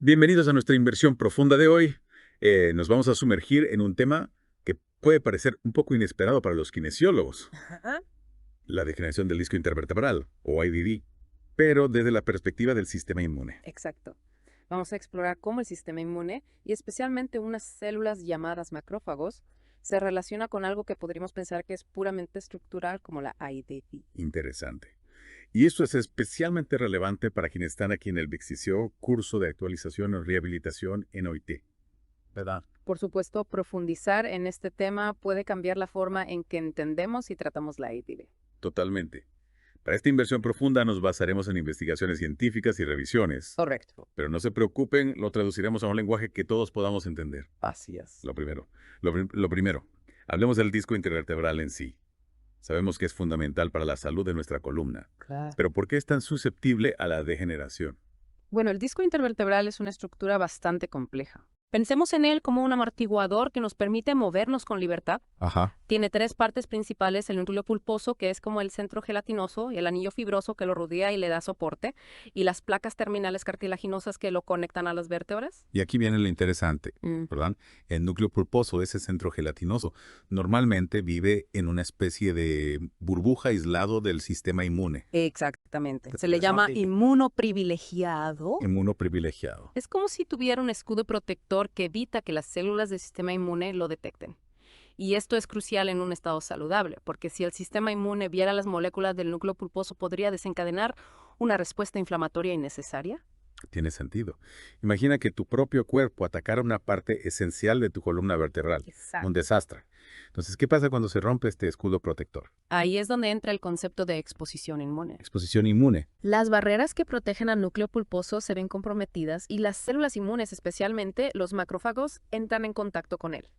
Bienvenidos a nuestra inversión profunda de hoy. Nos vamos a sumergir en un tema que puede parecer un poco inesperado para los kinesiólogos, Ajá, la degeneración del disco intervertebral, o IDD, pero desde la perspectiva del sistema inmune. exacto. Vamos a explorar cómo el sistema inmune, y especialmente unas células llamadas macrófagos, se relaciona con algo que podríamos pensar que es puramente estructural como la IDD. Interesante. Y esto es especialmente relevante para quienes están aquí en el Vixisio curso de actualización o rehabilitación en OIT, ¿verdad? Por supuesto, profundizar en este tema puede cambiar la forma en que entendemos y tratamos la IDD. Totalmente. Para esta inversión profunda nos basaremos en investigaciones científicas y revisiones. Correcto. Pero no se preocupen, lo traduciremos a un lenguaje que todos podamos entender. Así es. Lo primero. Lo primero, hablemos del disco intervertebral en sí. Sabemos que es fundamental para la salud de nuestra columna. Claro. Pero ¿por qué es tan susceptible a la degeneración? Bueno, el disco intervertebral es una estructura bastante compleja. Pensemos en él como un amortiguador que nos permite movernos con libertad. Ajá. Tiene tres partes principales: el núcleo pulposo, que es como el centro gelatinoso, el anillo fibroso que lo rodea y le da soporte, y las placas terminales cartilaginosas que lo conectan a las vértebras. Y aquí viene lo interesante, Mm, ¿verdad? El núcleo pulposo, ese centro gelatinoso, normalmente vive en una especie de burbuja aislado del sistema inmune. Exactamente. Se le llama Interesante. inmunoprivilegiado. Inmunoprivilegiado. Es como si tuviera un escudo protector que evita que las células del sistema inmune lo detecten. Y esto es crucial en un estado saludable, porque si el sistema inmune viera las moléculas del núcleo pulposo, podría desencadenar una respuesta inflamatoria innecesaria. Tiene sentido. Imagina que tu propio cuerpo atacara una parte esencial de tu columna vertebral. Un Exacto. desastre. Entonces, ¿qué pasa cuando se rompe este escudo protector? Ahí es donde entra el concepto de exposición inmune. Exposición inmune. Las barreras que protegen al núcleo pulposo se ven comprometidas y las células inmunes, especialmente los macrófagos, entran en contacto con él.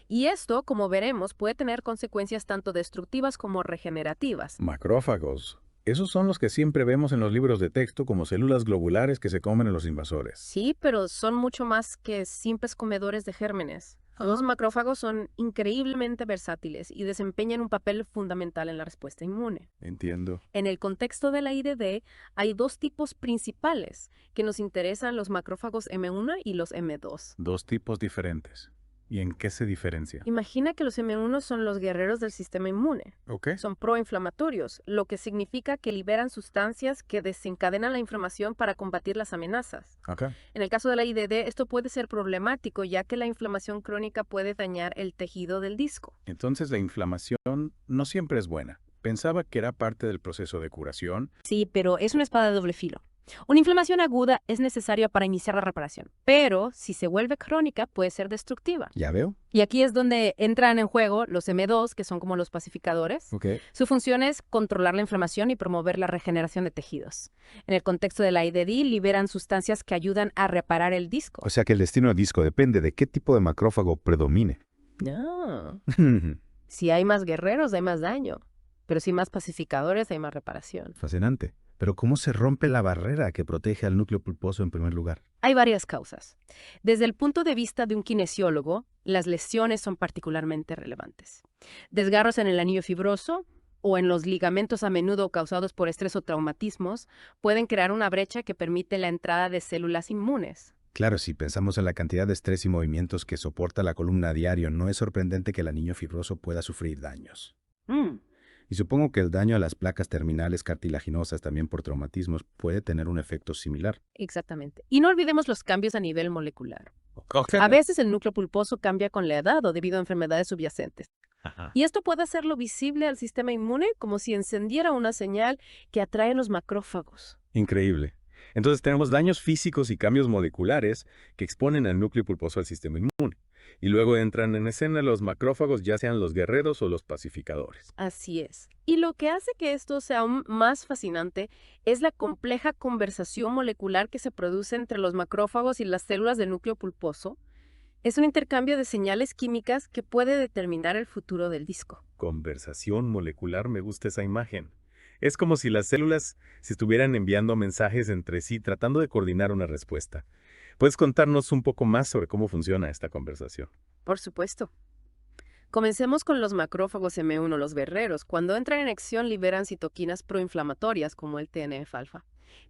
Y esto, como veremos, puede tener consecuencias tanto destructivas como regenerativas. Macrófagos. Esos son los que siempre vemos en los libros de texto como células globulares que se comen a los invasores. Sí, pero son mucho más que simples comedores de gérmenes. Los macrófagos son increíblemente versátiles y desempeñan un papel fundamental en la respuesta inmune. Entiendo. En el contexto de la IDD, hay dos tipos principales que nos interesan: los macrófagos M1 y los M2. Dos tipos diferentes. ¿Y en qué se diferencian? Imagina que los M1 son los guerreros del sistema inmune. ¿Ok? Son proinflamatorios, lo que significa que liberan sustancias que desencadenan la inflamación para combatir las amenazas. Acá. En el caso de la IDD, esto puede ser problemático, ya que la inflamación crónica puede dañar el tejido del disco. Entonces la inflamación no siempre es buena. Pensaba que era parte del proceso de curación. Sí, pero es una espada de doble filo. Una inflamación aguda es necesaria para iniciar la reparación, pero si se vuelve crónica puede ser destructiva. ¿Ya veo? Y aquí es donde entran en juego los M2, que son como los pacificadores. Ok. Su función es controlar la inflamación y promover la regeneración de tejidos. En el contexto de la IDD, liberan sustancias que ayudan a reparar el disco. O sea que el destino del disco depende de qué tipo de macrófago predomine. No. Si hay más guerreros, hay más daño. Pero si hay más pacificadores, hay más reparación. Fascinante. Pero ¿cómo se rompe la barrera que protege al núcleo pulposo en primer lugar? Hay varias causas. Desde el punto de vista de un kinesiólogo, las lesiones son particularmente relevantes. Desgarros en el anillo fibroso o en los ligamentos, a menudo causados por estrés o traumatismos, pueden crear una brecha que permite la entrada de células inmunes. Claro, si pensamos en la cantidad de estrés y movimientos que soporta la columna a diario, no es sorprendente que el anillo fibroso pueda sufrir daños. Mm, Y supongo que el daño a las placas terminales cartilaginosas también por traumatismos puede tener un efecto similar. exactamente. Y no olvidemos los cambios a nivel molecular. A veces el núcleo pulposo cambia con la edad o debido a enfermedades subyacentes. Ajá. Y esto puede hacerlo visible al sistema inmune, como si encendiera una señal que atrae a los macrófagos. Increíble. Entonces tenemos daños físicos y cambios moleculares que exponen al núcleo pulposo al sistema inmune. Y luego entran en escena los macrófagos, ya sean los guerreros o los pacificadores. Así es. Y lo que hace que esto sea aún más fascinante es la compleja conversación molecular que se produce entre los macrófagos y las células del núcleo pulposo. Es un intercambio de señales químicas que puede determinar el futuro del disco. Conversación molecular, me gusta esa imagen. Es como si las células se estuvieran enviando mensajes entre sí tratando de coordinar una respuesta. ¿Puedes contarnos un poco más sobre cómo funciona esta conversación? Por supuesto. Comencemos con los macrófagos M1, los guerreros. Cuando entran en acción liberan citoquinas proinflamatorias como el TNF-alfa.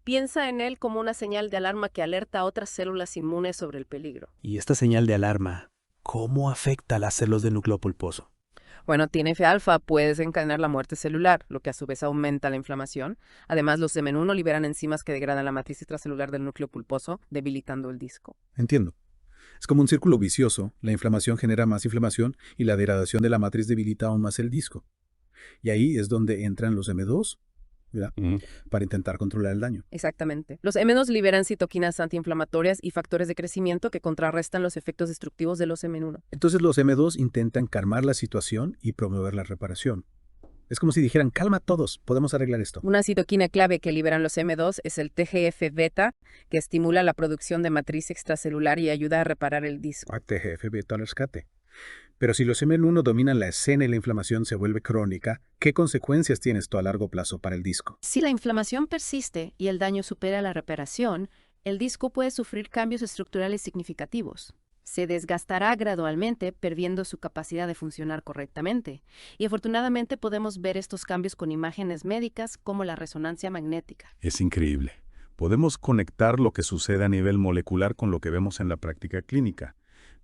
Piensa en él como una señal de alarma que alerta a otras células inmunes sobre el peligro. Y esta señal de alarma, ¿cómo afecta a las células del núcleo pulposo? Bueno, TNF-alfa puede desencadenar la muerte celular, lo que a su vez aumenta la inflamación. Además, los M1 liberan enzimas que degradan la matriz extracelular del núcleo pulposo, debilitando el disco. Entiendo. Es como un círculo vicioso. La inflamación genera más inflamación y la degradación de la matriz debilita aún más el disco. Y ahí es donde entran los M2, ¿verdad? Para intentar controlar el daño. Exactamente. Los M2 liberan citoquinas antiinflamatorias y factores de crecimiento que contrarrestan los efectos destructivos de los M1. Entonces los M2 intentan calmar la situación y promover la reparación. Es como si dijeran, calma todos, podemos arreglar esto. Una citoquina clave que liberan los M2 es el TGF-beta, que estimula la producción de matriz extracelular y ayuda a reparar el disco. TGF beta rescate. Pero si los M1 dominan la escena y la inflamación se vuelve crónica, ¿qué consecuencias tiene esto a largo plazo para el disco? Si la inflamación persiste y el daño supera la reparación, el disco puede sufrir cambios estructurales significativos. Se desgastará gradualmente, perdiendo su capacidad de funcionar correctamente. Y afortunadamente podemos ver estos cambios con imágenes médicas como la resonancia magnética. Es increíble. Podemos conectar lo que sucede a nivel molecular con lo que vemos en la práctica clínica.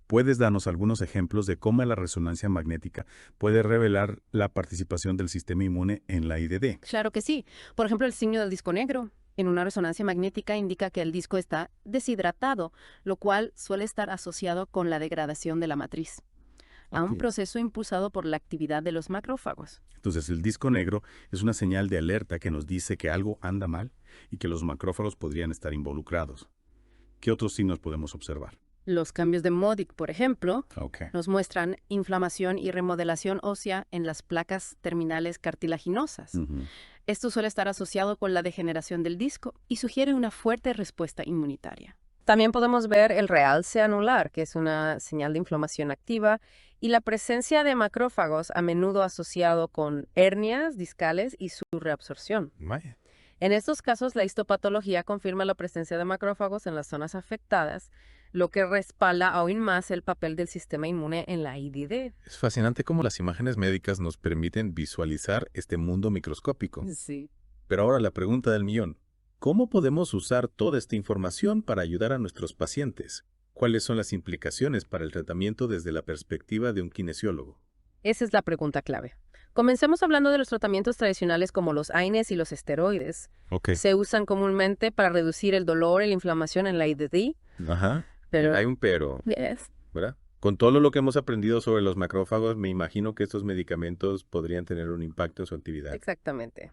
¿Puedes darnos algunos ejemplos de cómo la resonancia magnética puede revelar la participación del sistema inmune en la IDD? Claro que sí. Por ejemplo, el signo del disco negro. En una resonancia magnética indica que el disco está deshidratado, lo cual suele estar asociado con la degradación de la matriz, a un proceso impulsado por la actividad de los macrófagos. Entonces, el disco negro es una señal de alerta que nos dice que algo anda mal y que los macrófagos podrían estar involucrados. ¿Qué otros signos podemos observar? Los cambios de Modic, por ejemplo, Okay. nos muestran inflamación y remodelación ósea en las placas terminales cartilaginosas. Esto suele estar asociado con la degeneración del disco y sugiere una fuerte respuesta inmunitaria. También podemos ver el realce anular, que es una señal de inflamación activa, y la presencia de macrófagos a menudo asociado con hernias discales y su reabsorción. Vaya. En estos casos, la histopatología confirma la presencia de macrófagos en las zonas afectadas, lo que respalda aún más el papel del sistema inmune en la IDD. Es fascinante cómo las imágenes médicas nos permiten visualizar este mundo microscópico. Sí. Pero ahora la pregunta del millón. ¿Cómo podemos usar toda esta información para ayudar a nuestros pacientes? ¿Cuáles son las implicaciones para el tratamiento desde la perspectiva de un kinesiólogo? Esa es la pregunta clave. Comencemos hablando de los tratamientos tradicionales como los AINES y los esteroides. Ok. Se usan comúnmente para reducir el dolor y la inflamación en la IDD, Ajá. pero... Hay un pero, Yes. ¿verdad? Con todo lo que hemos aprendido sobre los macrófagos, me imagino que estos medicamentos podrían tener un impacto en su actividad. Exactamente.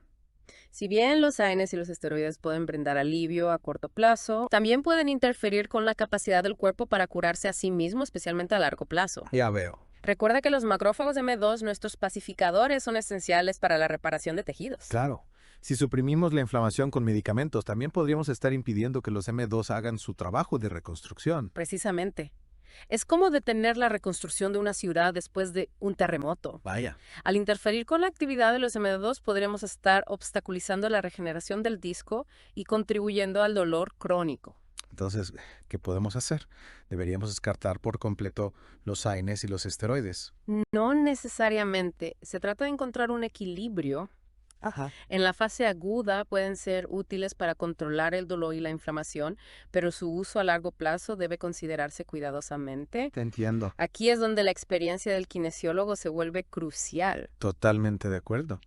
Si bien los AINES y los esteroides pueden brindar alivio a corto plazo, también pueden interferir con la capacidad del cuerpo para curarse a sí mismo, especialmente a largo plazo. Ya veo. Recuerda que los macrófagos M2, nuestros pacificadores, son esenciales para la reparación de tejidos. Claro. Si suprimimos la inflamación con medicamentos, también podríamos estar impidiendo que los M2 hagan su trabajo de reconstrucción. Precisamente. Es como detener la reconstrucción de una ciudad después de un terremoto. Vaya. Al interferir con la actividad de los M2, podríamos estar obstaculizando la regeneración del disco y contribuyendo al dolor crónico. Entonces, ¿qué podemos hacer? Deberíamos descartar por completo los AINES y los esteroides. No necesariamente. Se trata de encontrar un equilibrio. Ajá. En la fase aguda pueden ser útiles para controlar el dolor y la inflamación, pero su uso a largo plazo debe considerarse cuidadosamente. Te entiendo. Aquí es donde la experiencia del kinesiólogo se vuelve crucial. Totalmente de acuerdo.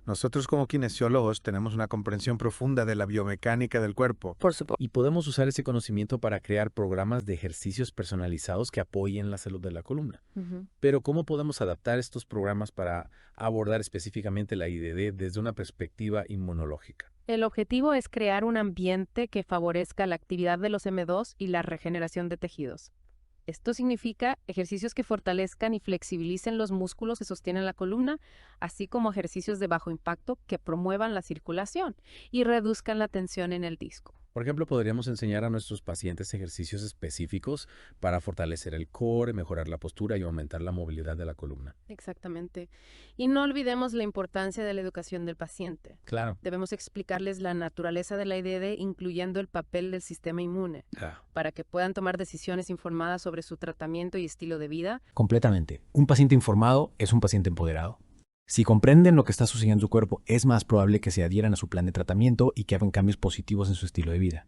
Nosotros como kinesiólogos tenemos una comprensión profunda de la biomecánica del cuerpo. Por supuesto. Y podemos usar ese conocimiento para crear programas de ejercicios personalizados que apoyen la salud de la columna. Pero ¿cómo podemos adaptar estos programas para abordar específicamente la IDD desde una perspectiva inmunológica? El objetivo es crear un ambiente que favorezca la actividad de los M2 y la regeneración de tejidos. Esto significa ejercicios que fortalezcan y flexibilicen los músculos que sostienen la columna, así como ejercicios de bajo impacto que promuevan la circulación y reduzcan la tensión en el disco. Por ejemplo, podríamos enseñar a nuestros pacientes ejercicios específicos para fortalecer el core, mejorar la postura y aumentar la movilidad de la columna. Exactamente. Y no olvidemos la importancia de la educación del paciente. Claro. Debemos explicarles la naturaleza de la IDD, incluyendo el papel del sistema inmune, para que puedan tomar decisiones informadas sobre su tratamiento y estilo de vida. Completamente. Un paciente informado es un paciente empoderado. Si comprenden lo que está sucediendo en su cuerpo, es más probable que se adhieran a su plan de tratamiento y que hagan cambios positivos en su estilo de vida.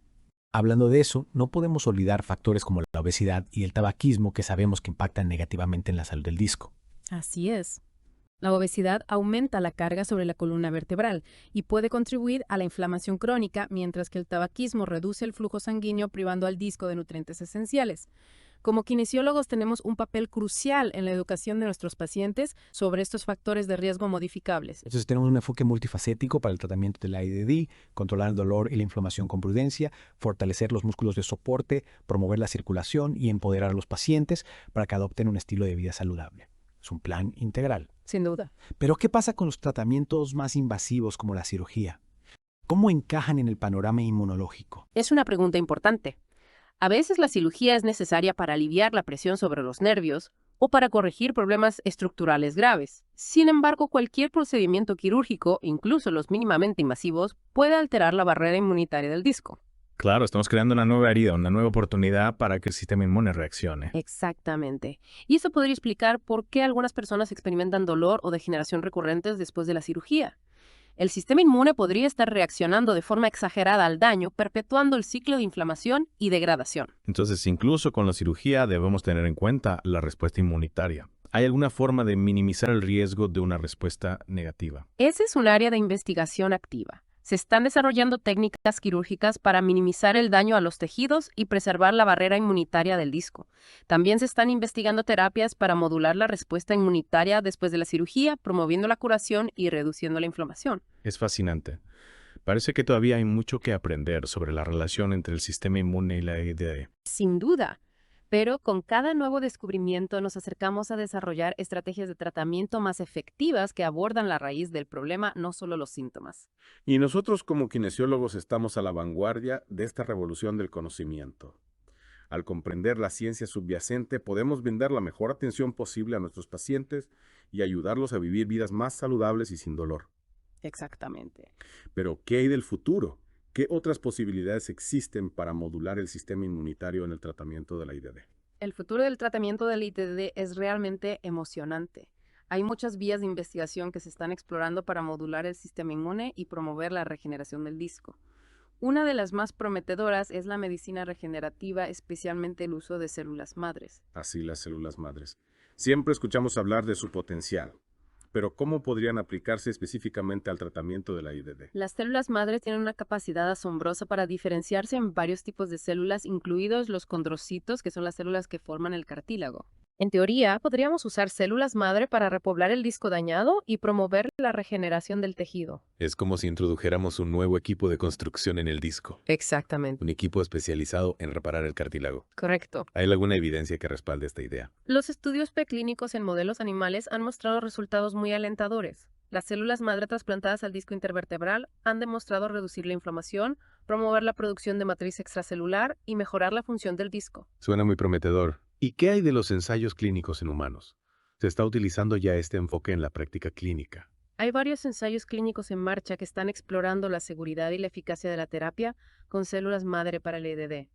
Hablando de eso, no podemos olvidar factores como la obesidad y el tabaquismo que sabemos que impactan negativamente en la salud del disco. Así es. La obesidad aumenta la carga sobre la columna vertebral y puede contribuir a la inflamación crónica, mientras que el tabaquismo reduce el flujo sanguíneo privando al disco de nutrientes esenciales. Como kinesiólogos tenemos un papel crucial en la educación de nuestros pacientes sobre estos factores de riesgo modificables. Entonces tenemos un enfoque multifacético para el tratamiento de la IDD, controlar el dolor y la inflamación con prudencia, fortalecer los músculos de soporte, promover la circulación y empoderar a los pacientes para que adopten un estilo de vida saludable. Es un plan integral. Sin duda. Pero ¿qué pasa con los tratamientos más invasivos como la cirugía? ¿Cómo encajan en el panorama inmunológico? Es una pregunta importante. A veces la cirugía es necesaria para aliviar la presión sobre los nervios o para corregir problemas estructurales graves. Sin embargo, cualquier procedimiento quirúrgico, incluso los mínimamente invasivos, puede alterar la barrera inmunitaria del disco. Claro, estamos creando una nueva herida, una nueva oportunidad para que el sistema inmune reaccione. Exactamente. Y eso podría explicar por qué algunas personas experimentan dolor o degeneración recurrentes después de la cirugía. El sistema inmune podría estar reaccionando de forma exagerada al daño, perpetuando el ciclo de inflamación y degradación. Entonces, incluso con la cirugía debemos tener en cuenta la respuesta inmunitaria. ¿Hay alguna forma de minimizar el riesgo de una respuesta negativa? Ese es un área de investigación activa. Se están desarrollando técnicas quirúrgicas para minimizar el daño a los tejidos y preservar la barrera inmunitaria del disco. También se están investigando terapias para modular la respuesta inmunitaria después de la cirugía, promoviendo la curación y reduciendo la inflamación. Es fascinante. Parece que todavía hay mucho que aprender sobre la relación entre el sistema inmune y la IDD. Sin duda. Pero con cada nuevo descubrimiento nos acercamos a desarrollar estrategias de tratamiento más efectivas que abordan la raíz del problema, no solo los síntomas. Y nosotros como kinesiólogos estamos a la vanguardia de esta revolución del conocimiento. Al comprender la ciencia subyacente, podemos brindar la mejor atención posible a nuestros pacientes y ayudarlos a vivir vidas más saludables y sin dolor. Exactamente. Pero, ¿qué hay del futuro? ¿Qué otras posibilidades existen para modular el sistema inmunitario en el tratamiento de la IDD? El futuro del tratamiento del ITD es realmente emocionante. Hay muchas vías de investigación que se están explorando para modular el sistema inmune y promover la regeneración del disco. Una de las más prometedoras es la medicina regenerativa, especialmente el uso de células madres. Así las células madres. Siempre escuchamos hablar de su potencial. Pero ¿cómo podrían aplicarse específicamente al tratamiento de la IDD? Las células madres tienen una capacidad asombrosa para diferenciarse en varios tipos de células, incluidos los condrocitos, que son las células que forman el cartílago. En teoría, podríamos usar células madre para repoblar el disco dañado y promover la regeneración del tejido. Es como si introdujéramos un nuevo equipo de construcción en el disco. Exactamente. Un equipo especializado en reparar el cartílago. Correcto. ¿Hay alguna evidencia que respalde esta idea? Los estudios preclínicos en modelos animales han mostrado resultados muy alentadores. Las células madre trasplantadas al disco intervertebral han demostrado reducir la inflamación, promover la producción de matriz extracelular y mejorar la función del disco. Suena muy prometedor. ¿Y qué hay de los ensayos clínicos en humanos? ¿Se está utilizando ya este enfoque en la práctica clínica? Hay varios ensayos clínicos en marcha que están explorando la seguridad y la eficacia de la terapia con células madre para el EDD.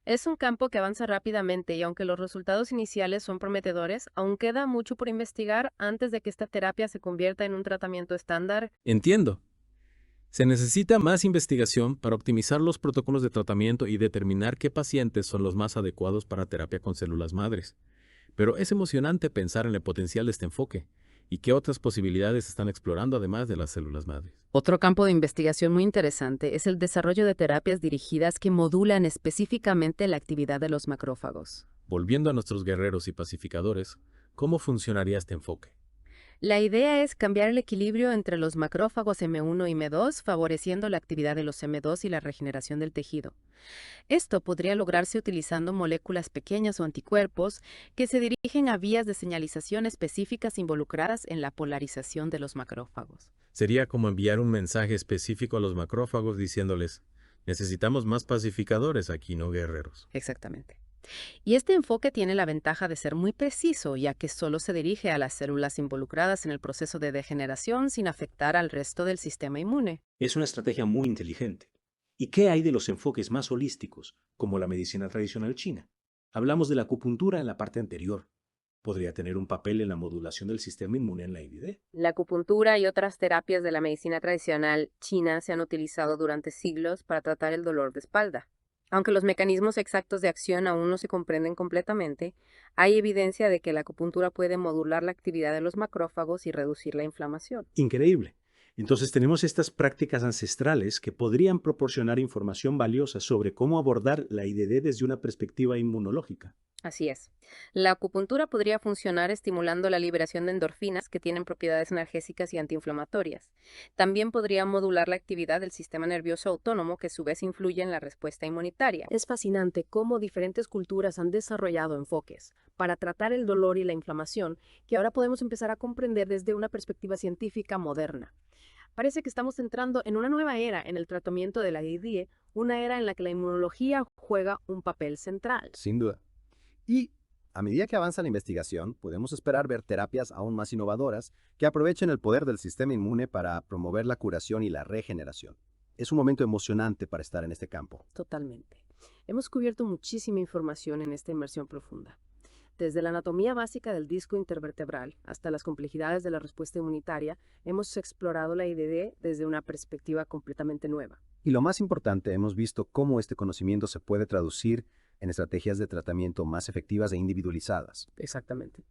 Es un campo que avanza rápidamente y aunque los resultados iniciales son prometedores, aún queda mucho por investigar antes de que esta terapia se convierta en un tratamiento estándar. Entiendo. Se necesita más investigación para optimizar los protocolos de tratamiento y determinar qué pacientes son los más adecuados para terapia con células madres. Pero es emocionante pensar en el potencial de este enfoque y qué otras posibilidades se están explorando además de las células madres. Otro campo de investigación muy interesante es el desarrollo de terapias dirigidas que modulan específicamente la actividad de los macrófagos. Volviendo a nuestros guerreros y pacificadores, ¿cómo funcionaría este enfoque? La idea es cambiar el equilibrio entre los macrófagos M1 y M2, favoreciendo la actividad de los M2 y la regeneración del tejido. Esto podría lograrse utilizando moléculas pequeñas o anticuerpos que se dirigen a vías de señalización específicas involucradas en la polarización de los macrófagos. Sería como enviar un mensaje específico a los macrófagos diciéndoles, necesitamos más pacificadores aquí, no guerreros. Exactamente. Y este enfoque tiene la ventaja de ser muy preciso, ya que solo se dirige a las células involucradas en el proceso de degeneración sin afectar al resto del sistema inmune. Es una estrategia muy inteligente. ¿Y qué hay de los enfoques más holísticos, como la medicina tradicional china? Hablamos de la acupuntura en la parte anterior. podría tener un papel en la modulación del sistema inmune en la IBD. La acupuntura y otras terapias de la medicina tradicional china se han utilizado durante siglos para tratar el dolor de espalda. Aunque los mecanismos exactos de acción aún no se comprenden completamente, hay evidencia de que la acupuntura puede modular la actividad de los macrófagos y reducir la inflamación. Increíble. Entonces tenemos estas prácticas ancestrales que podrían proporcionar información valiosa sobre cómo abordar la IBD desde una perspectiva inmunológica. Así es. La acupuntura podría funcionar estimulando la liberación de endorfinas que tienen propiedades analgésicas y antiinflamatorias. También podría modular la actividad del sistema nervioso autónomo que a su vez influye en la respuesta inmunitaria. Es fascinante cómo diferentes culturas han desarrollado enfoques para tratar el dolor y la inflamación que ahora podemos empezar a comprender desde una perspectiva científica moderna. Parece que estamos entrando en una nueva era en el tratamiento de la IBD, una era en la que la inmunología juega un papel central. Sin duda. Y a medida que avanza la investigación, podemos esperar ver terapias aún más innovadoras que aprovechen el poder del sistema inmune para promover la curación y la regeneración. Es un momento emocionante para estar en este campo. Totalmente. Hemos cubierto muchísima información en esta inmersión profunda. Desde la anatomía básica del disco intervertebral hasta las complejidades de la respuesta inmunitaria, hemos explorado la IBD desde una perspectiva completamente nueva. Y lo más importante, hemos visto cómo este conocimiento se puede traducir en estrategias de tratamiento más efectivas e individualizadas. Exactamente.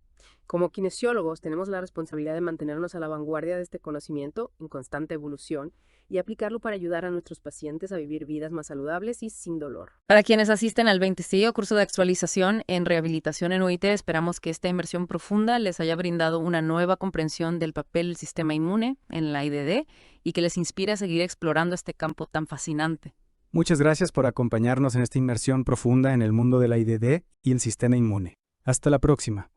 Como kinesiólogos, tenemos la responsabilidad de mantenernos a la vanguardia de este conocimiento en constante evolución y aplicarlo para ayudar a nuestros pacientes a vivir vidas más saludables y sin dolor. Para quienes asisten al 20 curso de actualización en rehabilitación en UIT, esperamos que esta inmersión profunda les haya brindado una nueva comprensión del papel del sistema inmune en la IBD y que les inspire a seguir explorando este campo tan fascinante. Muchas gracias por acompañarnos en esta inmersión profunda en el mundo de la IBD y el sistema inmune. Hasta la próxima.